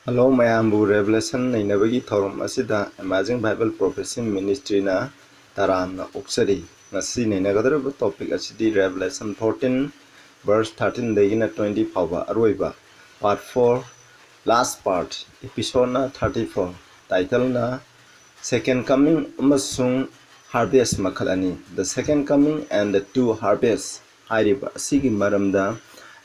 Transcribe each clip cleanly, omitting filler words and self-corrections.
Hello, Mayambu Revelation Nainabagi Thorum Asida, Amazing Bible Prophecy Ministry na Taram Uxari. Nasi Nainagadar topic Asidi Revelation 14, verse 13, Dagina 20 Pava Aruiba. Part 4, last part, episode na 34. Title na Second Coming Umasung Harvest Makalani. The Second Coming and the Two Harvests. Hariba Sigi Maramda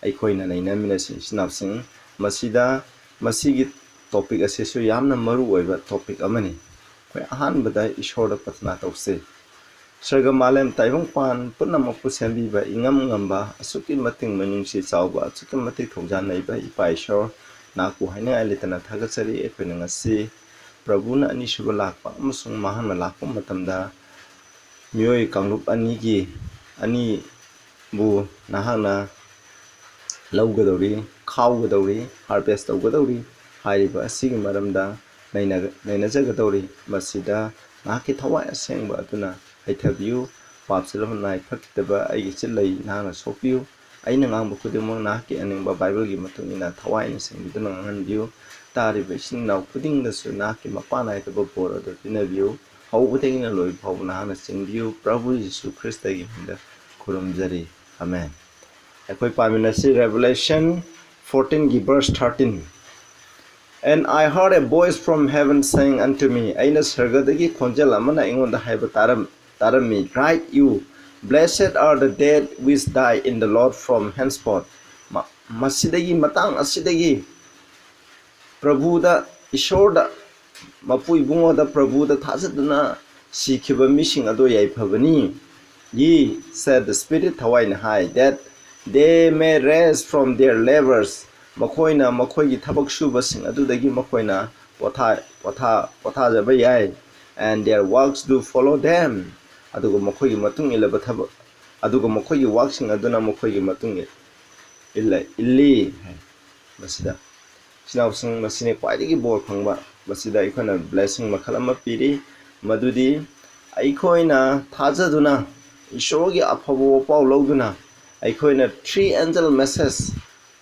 Aikoina Nainaminasin Snapsing Masida Masigi topic asisu yamna maru oiba topic amani koi ahan bada ishora patna tause sarga malem taibong pan punamok pu sembi ba ingam ngamba asuki mating manungsi chawba asuki matik thongjan naiba ipa ishor na ku haina alitana thagachari ekhoi ngasi prabhu na Anisuba lakpa amasung mahan lakpa matamda mioi kanglup ani gi ani bu nahana laugadori khawgadori harvest tawgadori hariba asigi maramda nainajagadori masida nahaki thawai asengba aduna haithabiu papsilom nai phakitaba aigi chilai nahana sopiu aina ngangba khudimong nahaki aningba bible gi matungina thawai na sengbiduna nganbiu tariba sinnaw khudingdasu nahaki mapana itaba bor adu pinabiu hawbudegina loi phau nahana singbiu prabhu Yesu Christ gi hinda khurumjari amen. Ekoi paminasi Revelation 14 verse 13. And I heard a voice from heaven saying unto me, Aina sargadagi konjal amana ingon da haiba tarami, write you, blessed are the dead which die in the Lord from henceforth. Masidagi matang asidagi Prabhu da Ishor da Mapui bungo da Prabhu da thazaduna sikhiba mishing ado yai phabani. Ye said the Spirit Hawaii high that they may rest from their labors. Makoina Makoigi Tabak Shubasing Adudagi Makoina Pota Jabayai and their works do follow them. Adugo Makogi Matung Ilabataba Adugo Makogi waxing Aduna Makogi Matung Illi Basida. Sinapsing Masine Quidigi Bor Pangba Basida Ikona blessing Makalama Piri Madudi Aikoina Tazaduna Ishogi Apavo Pauloduna Aikoina 3 angel messages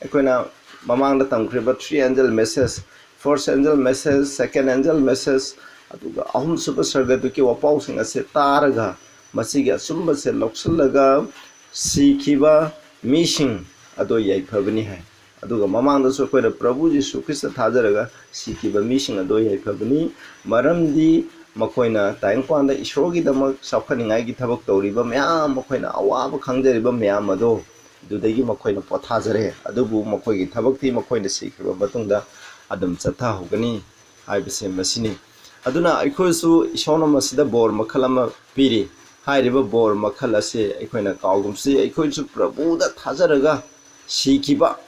Aikoina Mamang datang kriba 3 angel messages, first angel message, second angel message, aduga ahum super sarga duki wapau sing ase taraga masiga sumba se loksalaga sikhiba mishing ado yai phabani hai aduga mamang da so koina Prabhu Yesu Christ thajaraga sikhiba mishing ado yai phabani maramdi makoina taingpanda ishogi damak sakhaningai gi thabak toriba myam makoina awaba khangjariba myam ado dudagi makoina pothajare adubu makoigi thabakti makoina sikhiba matungda adam chatha hogani haibase masini aduna aikosu ishona masida bor makhalama piri hairiba bor makhala se aikoina kaugumsi aikosu Prabhu da thajaraga sikhiba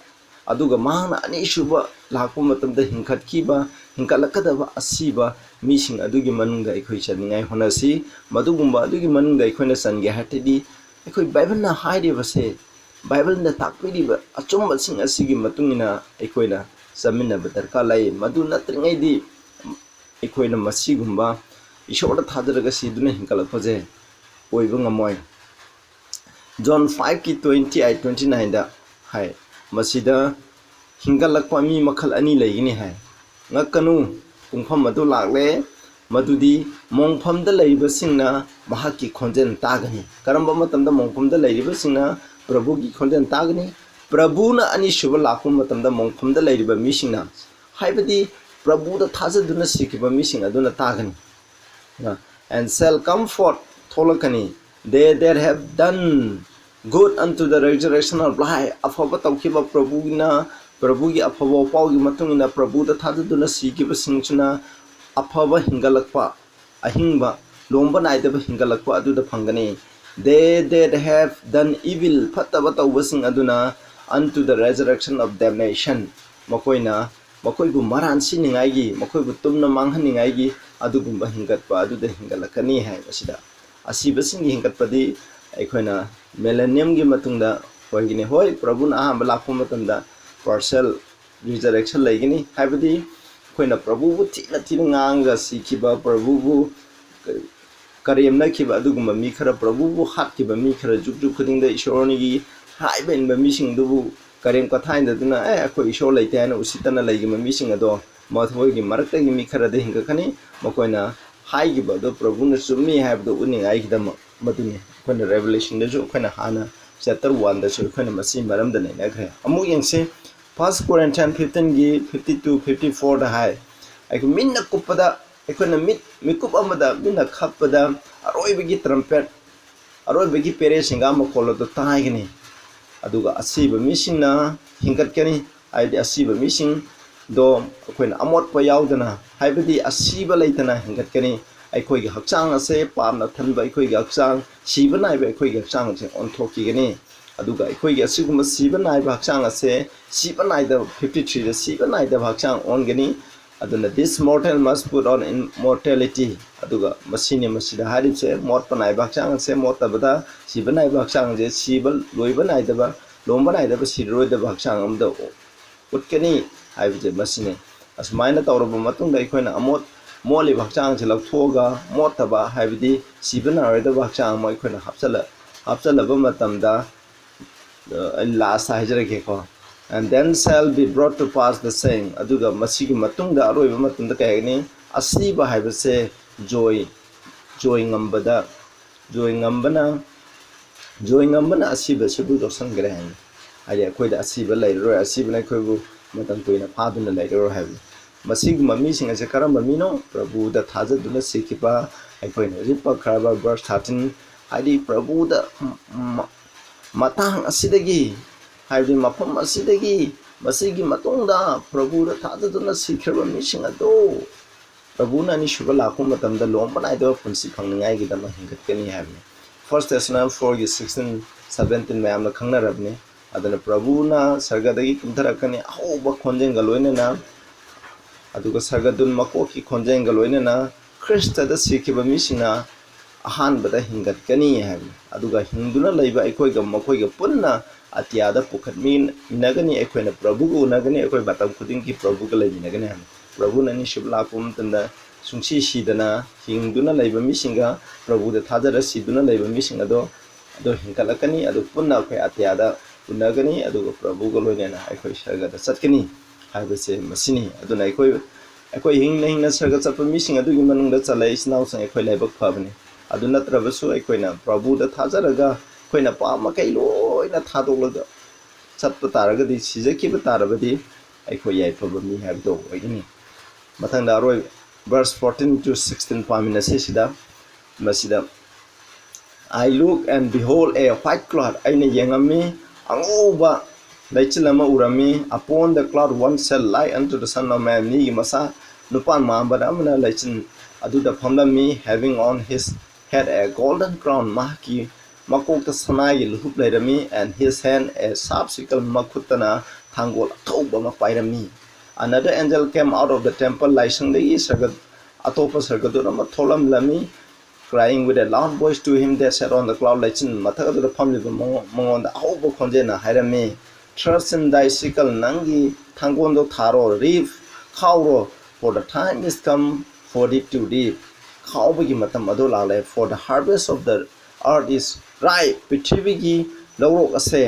aduga mahna Anisuba lakpa matamda hinkatkiba hinkalakadaba asiba mising adugi manungda aikoi chaningai honasi madugumba adugi manungda aikoina sange hatidi aikoi bible na hairibase Bible na takpiriba achomba sing asigi matungina aikoina saminaba darka lai madu natringai di aikoina masigumba ishora thadaraga siduna hinkalakhoje oiba ngamoy John 5 ki 28 29 da hai masida hingalakpa mi makhal ani laigini hai ngakanu pungpham madu lakle madudi mongphamda laiba singna mahaki khonjen tagani karamba matamda mongphamda laiba singna Prabhu ki khonjen tagani Prabhu na Anisuba lakpa matamda mongphamda laiba misingna haibadi Prabhu da thajaduna sikhiba mising aduna tagani and shall come forth tholakani they that have done good unto the resurrection of life afaba tawkiba Prabhu gi afaba pau gi matungina Prabhu da thajaduna sikhiba singchuna afaba hingalakpa ahingba lomba naidaba hingalakpa aduda phangani they that have done evil fataba tawbasing aduna unto the resurrection of damnation makoibu maran siningai gi makoibu tumna manghaningai gi adugumba hingatpa aduda hingalakani hai basida asibasing hingatpadi aikoina millennium gi matungda hoigini hoi Prabhu na ahamba lakpa matamda partial resurrection laigini haibadi koina Prabhu bu tina nganga sikhiba Prabhu bu karemna kiba adugumba mi khara Prabhu bu hat kiba mi khara juk khudingda ishoroni gi haiben ba mi sing dubu karem kathain da duna akoi ishor laite ana usitana laigi ma mi sing ado ꯃꯊꯣꯏꯒꯤ ꯃꯔꯛꯇꯒꯤ ꯃꯤ ꯈꯔꯗ ꯍꯤꯡꯒꯠꯀꯅꯤ ꯃꯈꯣꯏꯅ ꯍꯥꯏꯈꯤꯕꯗꯣ ꯄ꯭ꯔꯚꯨꯅ ꯆꯨꯝꯃꯤ ꯍꯥꯏꯕꯗꯣ ꯎꯠꯅꯤꯡꯉꯥꯏꯒꯤꯗꯃꯛ ꯃꯗꯨꯅꯤ ꯑꯩꯈꯣꯏꯅ ꯔꯦꯚꯦꯂꯦꯁꯟꯗꯁꯨ ꯑꯩꯈꯣꯏꯅ ꯍꯥꯟꯅ chapter 1ꯗꯁꯨ ꯑꯩꯈꯣꯏꯅ ꯃꯁꯤ ꯃꯔꯝꯗ ꯅꯩꯅꯈ꯭ꯔꯦ ꯑꯃꯨꯛ ꯌꯦꯡꯁꯤ 1 Corinthians 15ꯒꯤ 52-54ꯗ ꯍꯥꯏ ꯑꯩꯈꯣꯏ ꯃꯤꯠꯅ ꯀꯨꯞꯄꯗ ꯑꯩꯈꯣꯏꯅ ꯃꯤꯀꯨꯞ ꯑꯃꯗ ꯃꯤꯠꯅ ꯈꯞꯄꯗ ꯑꯔꯣꯏꯕꯒꯤ ꯇ꯭ꯔꯝꯄꯦꯠ ꯑꯔꯣꯏꯕꯒꯤ ꯄꯦꯔꯦꯁꯤꯡꯒ ꯃꯈꯣꯜ ꯑꯗꯨ ꯇꯥꯒꯅꯤ ꯑꯗꯨꯒ ꯑꯁꯤꯕ ꯃꯤꯁꯤꯡꯅ ꯍꯤꯡꯒꯠꯀꯅꯤ ꯍꯥꯏꯕꯗꯤ ꯑꯁꯤꯕ ꯃꯤꯁꯤꯡꯗꯣ ꯑꯩꯈꯣꯏꯅ ꯑꯃꯣꯠꯄ ꯌꯥꯎꯗꯅ ꯍꯥꯏꯕꯗꯤ ꯑꯁꯤꯕ ꯂꯩꯇꯅ ꯍꯤꯡꯒꯠꯀꯅꯤ ꯑꯩꯈꯣꯏꯒꯤ ꯍꯛꯆꯥꯡ ꯑꯁꯦ ꯄꯥꯞꯅ ꯊꯟꯕ ꯑꯩꯈꯣꯏꯒꯤ ꯍꯛꯆꯥꯡ ꯁꯤꯕ ꯅꯥꯏꯕ ꯑꯩꯈꯣꯏꯒꯤ ꯍꯛꯆꯥꯡ ꯑꯁꯦ ꯑꯣꯟꯊꯣꯛꯈꯤꯒꯅꯤ ꯑꯗꯨꯒ ꯑꯩꯈꯣꯏꯒꯤ ꯑꯁꯤꯒꯨꯝꯕ ꯁꯤꯕ ꯅꯥꯏꯕ ꯍꯛꯆꯥꯡ ꯑꯁꯦ ꯁꯤꯕ ꯅꯥꯏꯗꯕ 53ꯗ ꯁꯤꯕ ꯅꯥꯏꯗꯕ ꯍꯛꯆꯥꯡ ꯑꯣꯟꯒꯅꯤ ꯑꯗꯨꯅ this mortal must put on immortality ꯑꯗꯨꯒ ꯃꯁꯤꯅꯤ ꯃꯁꯤꯗ ꯍꯥꯏꯔꯤꯕꯁꯦ ꯃꯣꯠꯄ ꯅꯥꯏꯕ ꯍꯛꯆꯥꯡ ꯑꯁꯦ ꯃꯣꯠꯇꯕꯗ ꯁꯤꯕ ꯅꯥꯏꯕ ꯍꯛꯆꯥꯡ ꯑꯁꯦ ꯁꯤꯕ ꯂꯣꯏꯕ ꯅꯥꯏꯗꯕ ꯂꯣꯝꯕ ꯅꯥꯏꯗꯕ ꯁꯤꯔꯔꯣꯏꯗꯕ ꯍꯛꯆꯥꯡ ꯑꯃꯗ ꯎꯠꯀꯅꯤ ꯍꯥꯏꯕꯁꯦ ꯃꯁꯤꯅꯤ ꯑꯁꯨꯃꯥꯏꯅ ꯇꯧꯔꯕ ꯃꯇꯨꯡꯗ ꯑꯩꯈꯣꯏꯅ ꯃꯣꯠꯂꯤꯕ ꯍꯛꯆꯥꯡꯁꯦ ꯂꯧꯊꯣꯛꯑꯒ ꯃꯣꯠꯇꯕ ꯍꯥꯏꯕꯗꯤ ꯁꯤꯕ ꯅꯥꯔꯣꯏꯗꯕ ꯍꯛꯆꯥꯡ ꯑꯃ ꯑꯩꯈꯣꯏꯅ ꯍꯥꯞꯆꯜꯂꯕ ꯃꯇꯝꯗ last ꯍꯥꯏꯖꯔꯒꯦꯀꯣ and then shall be brought to pass the saying aduga masigi matungda aroiba matunda kayani asiba haibase joy ngambana asiba sibu dosangre han aya koida asiba lairo asiba na koibu matam toina phaduna lairo habi masigi mami singa se karamba mino prabhu da thajaduna sikipa aikoina ripa kharaba verse 13 adi prabhu da matang asidagi 하이디 마품 마시데기 마시기 마통다 프라부라 타드드나 시크르바 미싱아도 프라부나 아니슈바 라코 마탐다 롬바나이도 푼시 팡능아이기다마 힌갓케니 하브니 First Thessalonians 4 16 17 mayamna khangnarabni adana prabhuna sargadagi kumtharakani ahoba khonjenga loinena aduga sargadun makoki khonjenga loinena Krista da sikiba misina ahanbada hingatkani habi aduga hinduna laiba aikoiga makoiga punna atiyada pukhatmin nagani aikoina prabhu nagani akoi batam khuding ki prabhu ga lai nagani habi prabhu nani shibla kum tanda sungsi sidana hingduna laiba misinga prabhu da thajara siduna laiba misinga do hinkalakani adu punna akoi atiyada unagani aduga prabhu ga loinena akoi sarga da satkani haibase masini aduna akoi hingna sarga chapa mising adugi manungda chalai isnau sang akoi laibak phabani adu natrabasu akoina prabhu da thajaraga akoina pama kai loina thadolaga chatpa taragadi sijakiba tarabadi akoi yaipaba mi habdo oigini mathangda aroi verse 14 to 16 pamina sida masida I look and behold a white cloud aina yengami angoba laichilama urami upon the cloud one shall lie unto the son of man ni masa nupan mambada amna laichin aduda phamlami having on his had a golden crown mahki makokta sanai luhup lairami and his hand a sharp sickle makutana thangol thoba mapairami another angel came out of the temple laisangdagi sargad atopa sargaduna matholam lami crying with a loud voice to him that sat on the cloud laichin mathagadu phamliba mongonda ahoba khonjena hairami trust in thy sickle nangi thangondo tharo reap khawro for the time is come for it to reap khawbagi matam adu lale for the harvest of the earth is ripe prithivigi lawrok ase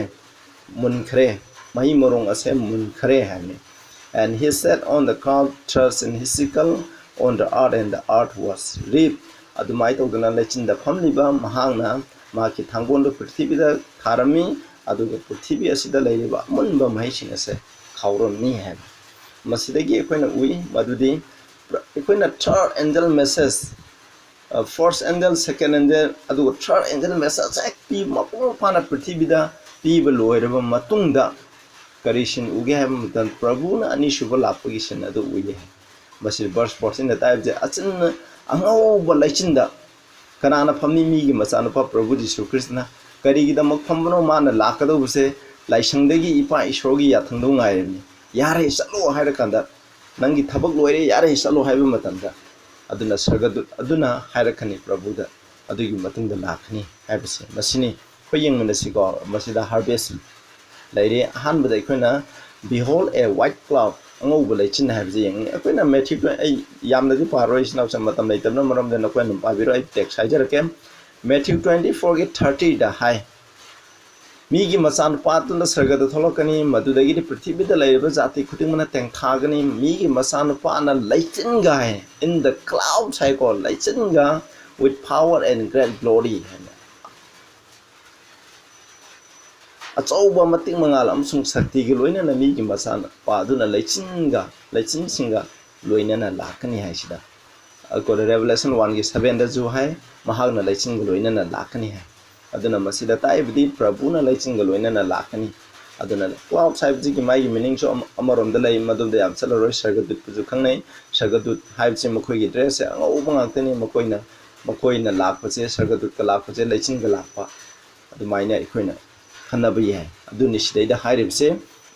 munkhre mahi morong ase munkhre hani and he sat on the cloud thrust in his sickle on the earth and the earth was reap adumai tawdana lechinda phamliba mahangna maki thangondo prithivida tharami aduga prithvi asida leiriba munba mahising ase khawromni han masidagi ekoina ui madudi ekoina third angel message first angel second angel aduga third angel message pi mapung pana prithivida piba loiraba matungda karishin uge ha mutan prabhuna Anisuba lapagi sin adu uye basi verse 14 da type je achin angau ba laichinda kanana phamni mi gi machana pa prabhu jisu krishna karigi da makhamno mana lakado buse laisangdagi ipa ishorgi yathangdo ngairni yare salo haira kanda nangi thabak loire yare salo haiba matanda aduna sargadu aduna hairakani prabhuda adugi matungda lakhani haibase masini khoyeng manasigo masida harvest laire hanbada ikoina behold a white cloud angoba laichin haibje yeng ikoina Matthew ai yamnadi paroi sinaw sam matam leitamna maramda nakoi num pabiro ai text haijarake Matthew 24 ge 30 da hai मीगी Masan पातुना सरगद थोलकनी मदुदगी पृथ्वीद lab जाति खुदिंगमना तेंथागनी मीगी मसान पाना लैचिनगा है in the clouds है को लैचिनगा with power and great glory achauba mating mangal amsung sakti gi loina na migi masan paduna leichin singa loina na lakani hai sida ko revelation 1 gi 7 da ju hai mahag na leichin gi loina na lakani hai aduna masida tai bidi prabhu na leichin gi loina na lakani aduna cloud side ji gi mai meaning so amarom da lai madum da yam chala roi sargadut ju khangnai sargadut hai chi makoi gi dress angau bangak tani makoina lakpa che sargadut ka lakpa che leichin ga lakpa adu maina ikoina खनबी है अदुनि सिदैदा हाइरिबसे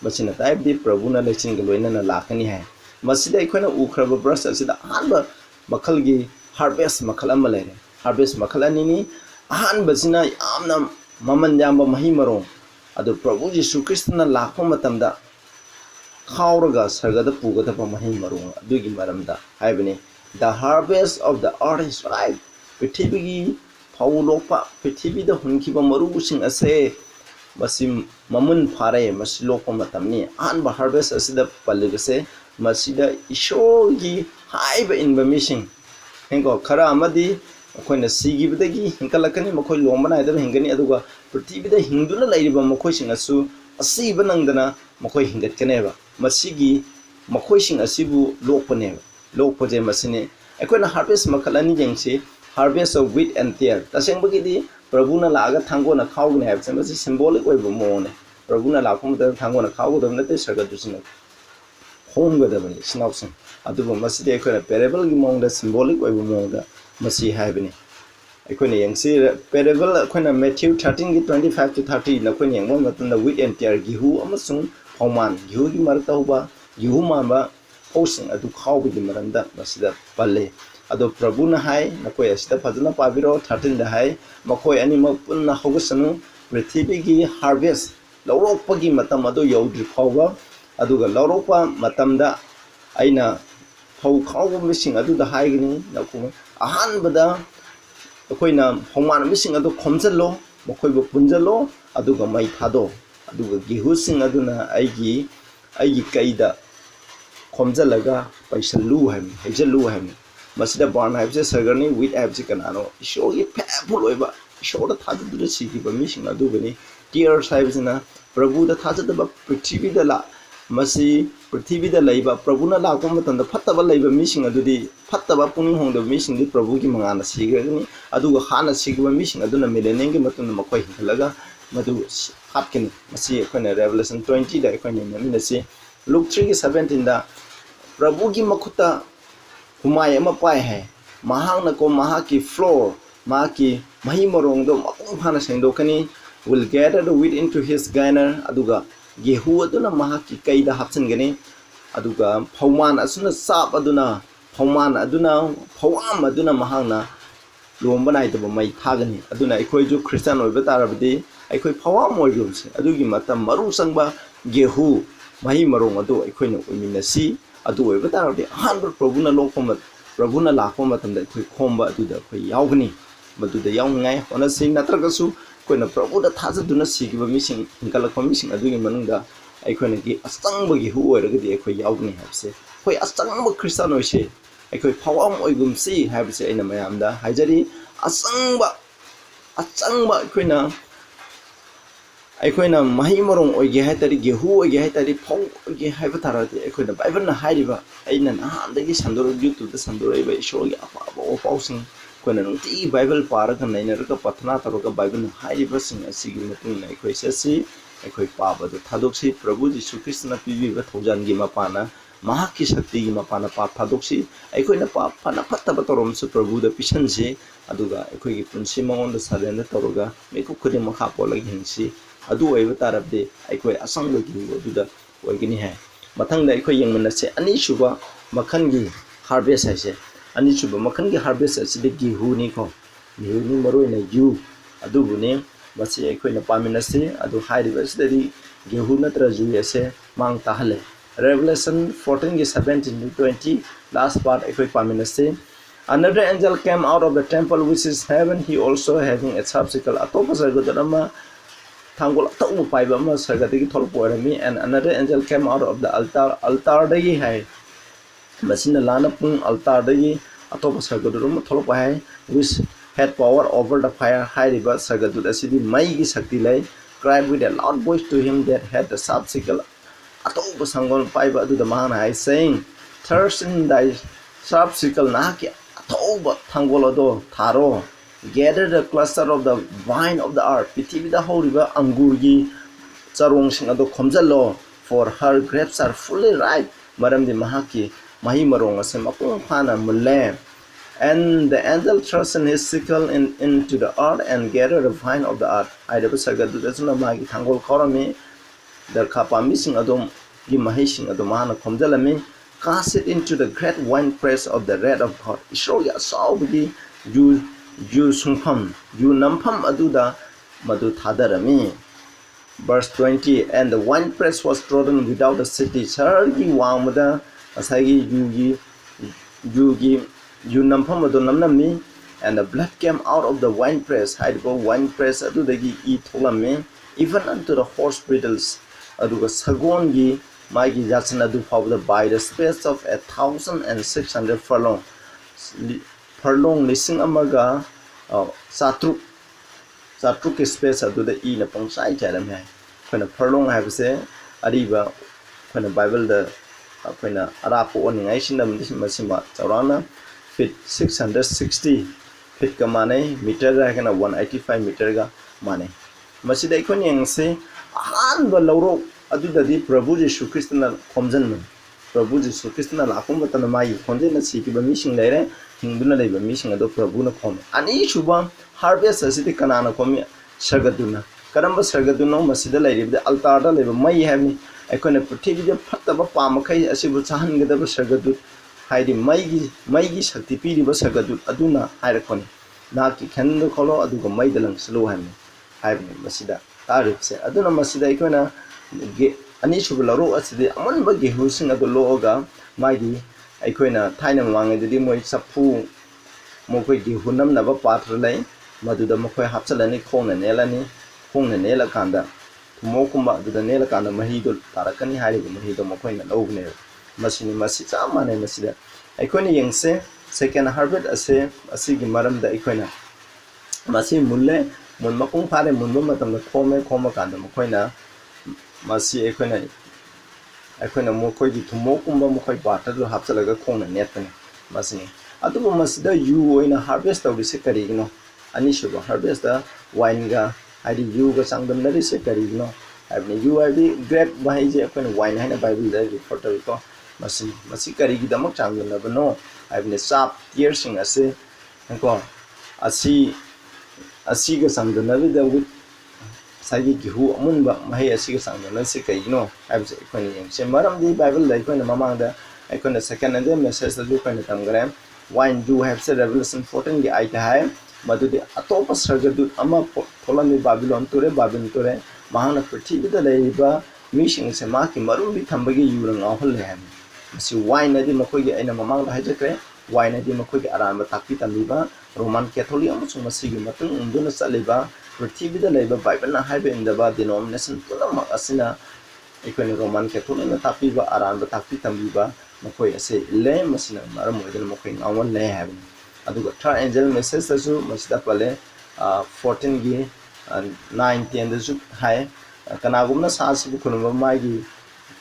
मसिना ताइबदि प्रभुना लेचिन गलोइना लाखनी है मसिदा इखोना उखरब brush असिदा अहानब मखलगी harvest मखल अमा लेरे harvest मखल Anini अहानबसिना यामना ममन याम मही मरो अदु प्रभु यीशु क्रिस्तना लाखो मतमदा खावरगा सरगदा पुगदब मही मरो अदुगी मरमदा हाइबनी the harvest of the earth is right पृथ्वीगी फाउलोपा पृथ्वीदा हुनखिबा मरुसिंग असे मसी ममुन फारे मसी लोको मतमनी अनब हार्वेस्ट असिदा पल्लिगसे मसीदा ईश्वरगी हाइब इनबमिसिंग हेंको खरा अमदी अखोइना सिगिबदगी हिंकलकनी मखोइ लोमना आइदब हिंगनी अदुगा पृथ्वीदा हिंदुना लैरिबा मखोइसिंग असु असिब नंगदना मखोइ हिंगतकनेबा मसीगी मखोइसिंग असिबु लोकपनेबा लोकपजे मसिने अखोइना हार्वेस्ट मखलनी जेंगसी harvest of wheat and tare तसेंबगिदी प्रभुना लागा थांगोना खावगने हाइबसे मसी सिंबॉलिक ओइबो मोने प्रभुना लाखो मत थांगोना खावगदब नते सरगदुसिना होमगदबनी सिनाउसिन अदुबो मसीदे अखोना पेरेबल गी मोंगदा सिंबॉलिक ओइबो मोंगदा मसी हाइबनी अखोना यंगसी पेरेबल अखोना मैथ्यू 13 गी 25 to 30 नखोना यंगबो मतुंदा व्हीट एंड टेयर गिहु अमसुंग फौमान गिहु गी मरता हुबा गिहु मांबा फौसिंग अदु खावबगी मरंदा मसीदा पल्ले अदो प्रभु न हाय नकोय असिदा फजना पाबिरो 13 दा हाय मकोय अनिमक पुन्ना होगसनु पृथ्वी की हार्वेस्ट लौरोपगी मतम अदो यौद्रि फावगा अदुगा लौरोपा मतमदा आइना फौ खावबो मिसिंग अदुदा हायगनी नको अहानबदा अखोइना फौमान मिसिंग अदो खोमजलो मकोयबो पुंजलो अदुगा मै थादो अदुगा गिहुसिंग अदुना आइगी कैदा खोमजलगा पैसलु हाय हेजलु हाय मसीदा बार्न हाइबसे सरगरनी विथ हाइबसे कनानो ईश्वरगी फेफुल ओइबा ईश्वर थाजदुदा सिगिबा मिसिंग अदुगनी टीयर्स हाइबसेना प्रभुदा थाजदबा पृथ्वीदा ला मसी पृथ्वीदा लैबा प्रभुना लाको मतंदा फत्तबा लैबा मिसिंग अदुदी फत्तबा पुनिंग होंदा मिसिंग दि प्रभुगी मंगाना सिगरनी अदुगा हाना सिगिबा मिसिंग अदुना मिलेनेंगी मतुन मखोय हिलगा मदु हापकेनी मसी अखोना रेवलेशन 20 दा अखोना नमिनसी लुक 3 की 17 दा प्रभुगी मखुता हुमाय अमा पाय है महांगना को महा की फ्लोर महा की मही मरोंगदो मपुंग फाना सेंदोकनी will gather the wheat into his garner aduga gehu aduna mहा की कैदा हापसनगनी aduga phauman asuna sap aduna phauman aduna phawam aduna mahangna lomba naidaba mai thagani aduna akhoi ju christian oiba tarabdi akhoi phawam oigumse adugi matam maru sangba gehu mahi marong adu akhoi na oiminasi adu oiba tarabdi hanbur prabhuna lokoma prabhuna lakoma matamda akhoi khomba aduda akhoi yaugani maduda yaungai honasi natragasu कोइना प्रभुदा थाजदुना सिगिबा मिसिंग हिंकलखो मिसिंग अदुगी मनुंगदा अखोइना की असंगबगी हु ओरगदी अखोइ यावगनि हाबसे खोइ असंगब क्रिस्टियन ओइसे अखोइ फावम ओइगुमसि हाबसे अइना मयामदा हाइजरी असंगब अखोइना मही मरोंग ओइगे हाइतरी गेहु ओइगे हाइतरी फाव ओइगे हाइबा तारादि अखोइना बाइबलना हाइरिबा अइना नहानदगी संदोर यूट्यूब दा संदोरैबा ईश्वरगी अपाबो पाउसिंग कोना नुंती बाइबल पारगा नैनरगा पथना तरोगा बाइबल हाइरिबसिंग असिगी मतुंगना अखोइ सेसि अखोइ पाबदो थादोक्सि प्रभु यीशु ख्रिस्टना पिबिबा थौजानगी मपाना महाकी शक्तिगी मपाना पाप थादोक्सि अखोइना पाप फना फत्तबा तरोमसु प्रभुदा पिसनसि अदुगा अखोइगी पुंसि मंगोंदा सरेंडर तरोगा मेको खुदि मखा पोलगी हिंसि अदु ओइबा तारबदे अखोइ असंगबगी अदुदा ओइगनि है मथंगदा अखोइ यंगमनसे अनिसुबा मखनगी हार्वेस्ट हाइसे अनिसुबा मखनगी हार्वेस्ट असिदे गिहुनी को गिहुनी मरोइना यु अदुबुने मसे अखोइना पामिनसे अदु हाइरिबसदि गेहु नत्र जु एसे मांग ताहले रेवलेशन 14 की 17 to 20 last part अखोइ पामिनसे another angel came out of the temple which is heaven he also having a sharp sickle atopa sargodama thangol atau pai ba ma sargadagi tholpo rami, and another angel came out of the altar dagi hai masina lana pung altar dagi atop sargadurum tholpo hai, which had power over the fire. High river sargadud asidi mai gi sakti lai, cried with a loud voice to him that had the sharp sickle atop sangol pai ba adu the man hai, saying, thirst in thy sharp sickle na ki atop thangol ado tharo, gather the cluster of the vine of the earth, pithibida horiba angurgi charong sing ado khomjalo, for her grapes are fully ripe, maramdi mahaki mahi marong ase mapung phana mulle. And the angel thrust in his sickle into the earth and gathered the vine of the earth. I never said that that's not my tangol korami, the kapa missing adom gimahishing adomana komjalami, cast it into the great wine press of the red of God. Ishoya saw the you sungpam, you nampam aduda madu thadarami. Verse 20, and the wine press was trodden without the city. Chargi wamada asagi yugi you nampam adu namnami, and the blood came out of the wine press. Hidebo wine press adudagi e tholami, even unto the horse bridles. Aduga sagongi magi jatsan adu fawda by the space of 1,600 furlong. Furlong lising amaga satruk space adu the e na pongsai charam hai. When furlong have say ariba when the Bible the when arapo oningai sinam masima chaurana feet 660 feet ka mane meter ra kana 185 meter ga mane. Masida ikon yang se ahan ba lawro adu dadi Prabhu Jesu Christ na khomjan Prabhu Jesu Christ na lakum batana mai khonje na siki ba mising leire hingduna leiba mising ado Prabhu na khom ani shuba harvest asidi kana na khomi sargaduna karamba sargaduna masida leiribda altar da leiba mai havni aikona prithvi de phattaba pamakai asibu chahan gadaba sargadu haidi maigi shakti piriba sargadut aduna hairakoni naki khendu kholo aduga maidalang slow hamni haibni masida tarifse aduna masida ikona ani shubularo asidi amanba gehusing adu loga maigi aikona thaina mangedidi moi sapu mokoi gehunam naba patra lai maduda mokoi hapchalani khongna nela kanda mokumba aduda nela kanda mahido tarakani haiba mahido mokoi na logne masini masita mane masida aikoni yengse second harvest ase asigi maramda aikona masi mulle mun mapung phare munba matamda khoma kanda mokoina masi aikona mokoi di thumokumba mokoi bata do hapchalaga khongna netane masini adubu masida yu oina harvest tawrise karigino ani shuba harvest da wine ga hadi yu ga sangdam nari se karigino abni yu abi grape bahije aikona wine haina bible da refer to ko masi karigi damak changna bano abni sap yearsing ase ko asi ga sangdana bi da with sagi gihu amunba mahi asi ga sangdana se kaino abse ikoni yeng se maram di bible lai kona mamang da ikona second and message da ju kona tamgare wine do have said Revelation 14 gi aita hai madu de atopa sargadu ama tholami babylon tore mahana prithvi da leiba mishing se ma ki marum bi thambagi yurang ahol le ham masi wine adi makoi gi aina mamang da hajakre wine adi makoi gi aran ba takpi tamiba roman catholic amusung masi gi matung unduna saliba prithvi da leiba bible na haibe indaba denomination puna asina ikoni roman catholic na tapi ba aran ba takpi tamiba makoi ase le masina maram moidel makoi ngawon le ham aduga third angel message asu masida pale 14 gi 9 10 da su hai kanagumna sasibu kunuma magi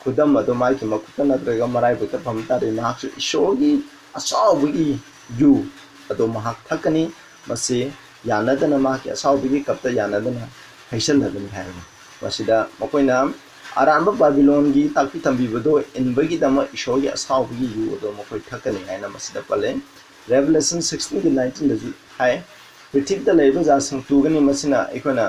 kudam ado magi makutana trega marai beka phamta de mahak ishogi asabugi yu ado mahak thakani masi yanadana mahak asabugi kapta yanadana haisal hadani hai masida makoina aranba babylon gi takpi tambi bodo inbagi dama ishogi asabugi yu ado makoi thakani haina masida pale Revelation 16 to 19 da hai prithvi da leiba ja sang tugani masina ikona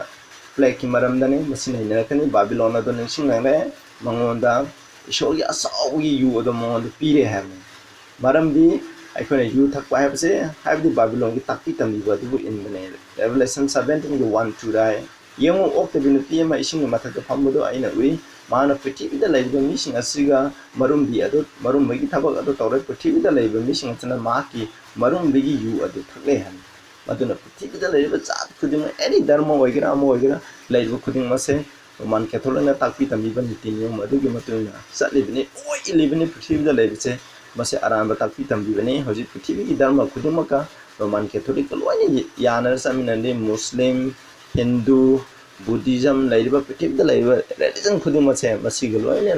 plague ki maram dani masina inakani babylon ado ningsing nangre mangonda ishogi asawi yu ado mongonda pire ham maram bi ikona yu thakpa have se have the babylon ki takpi tambi bodu in bane Revelation 17 ki 1 2 dai yemu ok the binati ma ising mathaka phambodo aina ui mana prithvi da leiba mising asiga marum bi ado marum bagi thabak ado tawre prithvi da leiba mising chana ma ki marum bigi yu ado thakle ham maduna prithvi da laiba jat khuding any dharma oigera amo oigera laiba khuding ma se roman catholic na takpi tambi ban niti niyam adugi matuna satlibni oi ilibni prithvi da laiba se mase aran ba takpi tambi bani hoji prithvi gi dharma khuding ma ka roman catholic loine yana saminande muslim hindu buddhism laiba prithvi da laiba religion khuding ma se masi ga loine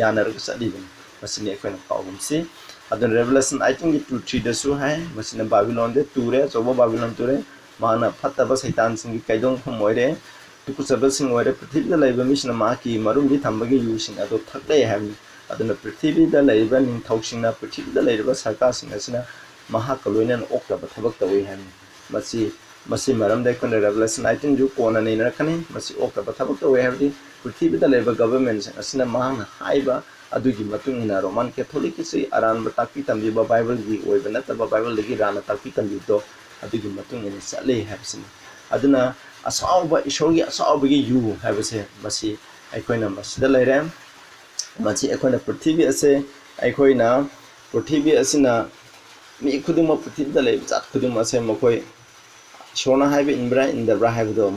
yana ra satlibni masini ekhoina pawum si adun revelation I think 2-3 da su hai masina babylon de ture sobo babylon ture mana phatta ba saitan sing gi kaidong khomoire tuku sabal sing oire prithvi da laiba misna ma ki marum di thambagi yu sing ado thakle ham aduna prithvi da laiba ning thauksing na prithvi da laiba sarkar sing asina maha kaloinan okta ba thabak tawi ham masi maram da kon revelation I think ju kona nei na kani masi okta ba thabak tawi ham di prithvi da laiba government sing asina maha haiba adugi matung ina roman catholic se aran ba takpi tambi ba bible gi oiba na ta ba bible legi rana takpi tambi do adugi matung ina sale habsin aduna asauba ishorgi asauba gi yu habse masi aikoina masida lairem masi aikoina prithvi ase aikoina prithvi asina mi khuduma prithvi da lai jat khuduma ase makoi shona haibe inbra indabra haibe do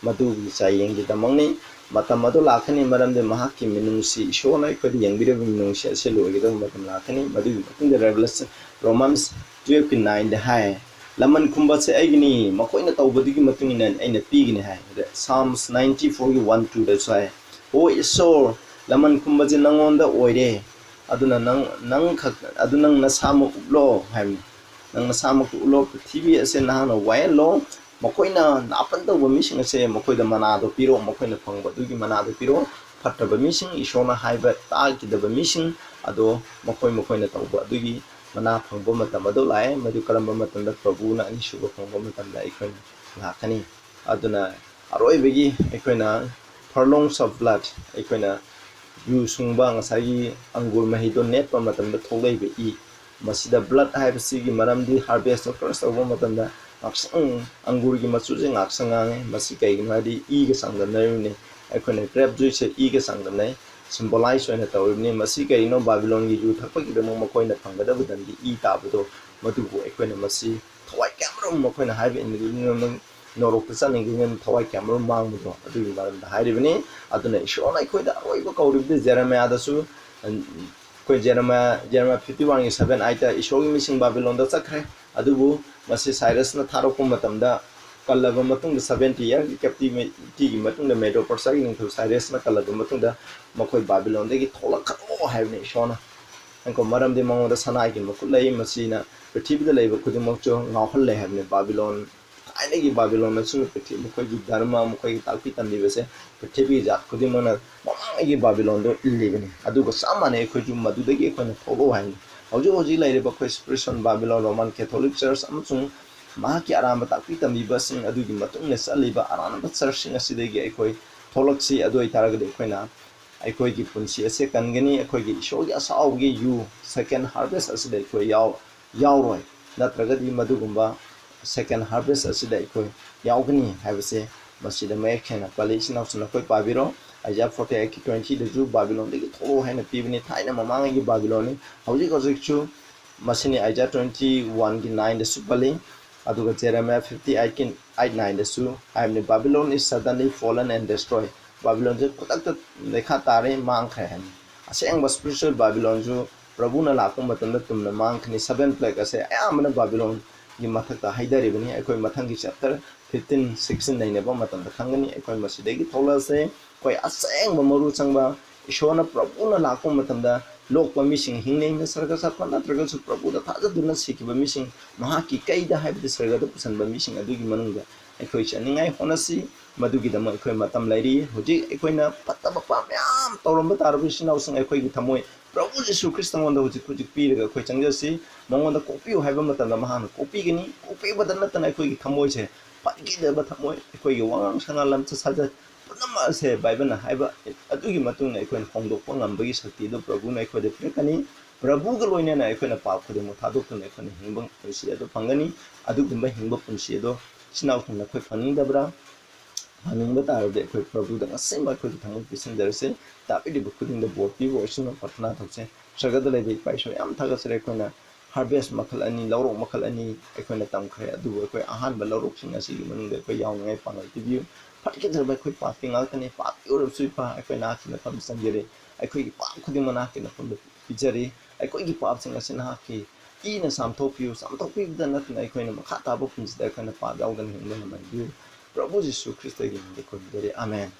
madugi sayeng di tamangni matam adu lakhani maramde mahaki minungsi shona ikodi yangbire minungsi ase loge do matam lakhani madu matung the revelation romans 12:9 the high laman khumba se aigini makoina tawbadigi matung ina aina pigini hai psalms 94:1-2 da sai o isor laman khumba je nangonda oire aduna nang nasamu uplo hai nang nasamu uplo prithvi ase nahana wailo makoina napan da mising ase makoida manado piro makoina phangba dugi manado piro phattaba mising ishona haiba tagi da mising ado makoina tawba dugi mana phangba matam ado lai madu karamba matam da prabhu na Anisuba phangba matam da ikoina lakani aduna aroi begi ikoina furlongs of blood ikoina yu sungba ngasagi angur mahido net pa matam da tholai be I masida blood haiba sigi maramdi harvest of first of matam da aksang angur gi machu je ngaksang nge masi kai ngadi I ga sangdan ne akhone grape juice I ga sangdan ne symbolize oina tawni masi kai no babylon gi ju thakpa gi demo makoina phangada budan gi I tabdo madu go akhone masi thawai camera makoina haibe in norok tsaning gi thawai camera mangdo adu gi baram da hairi bani aduna ishona ikoida roiba kaurib de jeremiah da su koi jeremiah 51:7 aita ishogi mising babylon da chakre adubu masi cyrus na tharoko matamda kallaba matung da 70 year gi captivity gi matung da medo persa gi ningthu cyrus na kallaba matung da makoi babylon de gi thola kharo haibne shona anko maram de mango da sana gi makulai masina prithvi da leiba khudimok cho ngahol le haibne babylon aine gi babylon na su prithvi makoi gi dharma makoi gi takpi tamdi bese prithvi ja khudimona mamang gi babylon do illibani adugo samane khoi ju madu de gi khona thobo haini hoji laireba khoi spiritual babylon roman catholic church amsung mahaki aramba takpi tambi basing adugi matung ne saliba aramba church sing asidegi aikoi tholoksi adoi taraga de khoina aikoi gi punsi ase kangani aikoi gi shogi asau gi yu second harvest aside aikoi yaw roi natraga di madugumba second harvest aside aikoi yawgani habase masida mek khena palishna usna koi pabiro Isaiah 48:20 da ju babylon de tholo haina pibni thaina mamang gi babylon hojik chu masini Isaiah 21:9 da su pali aduga Jeremiah 58:9 da su aimne babylon is suddenly fallen and destroyed babylon je kotak lekha tare mang kha han aseng ba spiritual babylon ju prabhu na lakum matam da tumna mang khni seven plague ase ayamna babylon gi mathak ta haidari bani akoi mathang gi chapter 15-16 naine ba matam da khangani akoi masidegi thola se koi aseng ba maru changba ishona prabhu na lakum matam da lokpa mising hingne na sarga satma natraga su prabhu da thaja duna sikiba mising mahaki kaida haibde sarga da pusan ba mising adugi manungda akoi chaningai honasi madugi da akoi matam lairi hoji akoi na pataba pa myam tawramba tarbu sinau sang akoi gi thamoi prabhu jesu krishna wanda hoji piraga akoi changjasi mangwanda kopiu haiba matam da mahana kopi gini kopi badana tan akoi gi thamoi se patgi da ba thamoi akoi gi wangang sanga lam cha saja punama se bible na haiba adugi matung na akoi hongdokpa ngambagi sakti do prabhu na akoi de phrekani prabhu ga loina na akoi na pa khode mo thadok na akoi hingbang punsi ado phangani adugumba hingba punsi ado sinau thang na akoi phaning dabra phaning ba tar de akoi prabhu da ngasai ma akoi thang pisin darse tapi di bukuding da bot pi voice na patna thakse sarga da lebe paisho yam thaga sare akoi na harvest makal ani laurok makal ani aikoina tamkhre adu akoi ahan ba laurok sing asi manung de akoi yaung ngai pangai tibiu phatke derba akoi pa tingal kani pa yor sui pa akoi na khina pham sangjere akoi gi pa khuding mana ke na pham pijari akoi gi pa sing asi na ki ina samthokpiu samthokpiu da natna aikoina makha ta bo punjda aikoina pa yaung dan hingna man biu Prabhu Jisu Christ gi de ko dere amen